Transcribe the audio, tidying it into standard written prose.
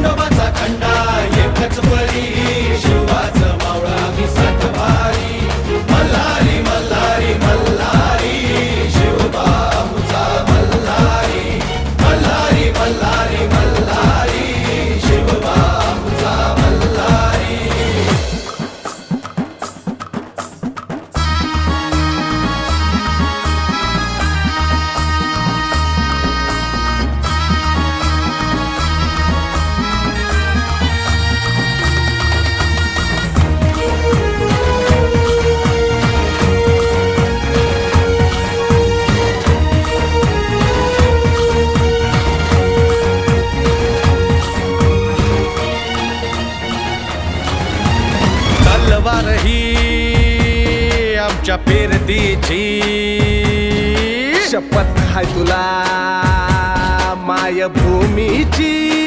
खंडोबाचा खंडा एकच बळी शिवाचं मावळा मी सात भारी मल्हारी मल्हारी मल्हारी शिवबाऊचा मल्हारी मल्हारी मल्हारी मल्हारी शिवबाऊचा मल्हारी. तलवार ही आमच्या पेरतीची शपथ हाय तुला मायभूमीची.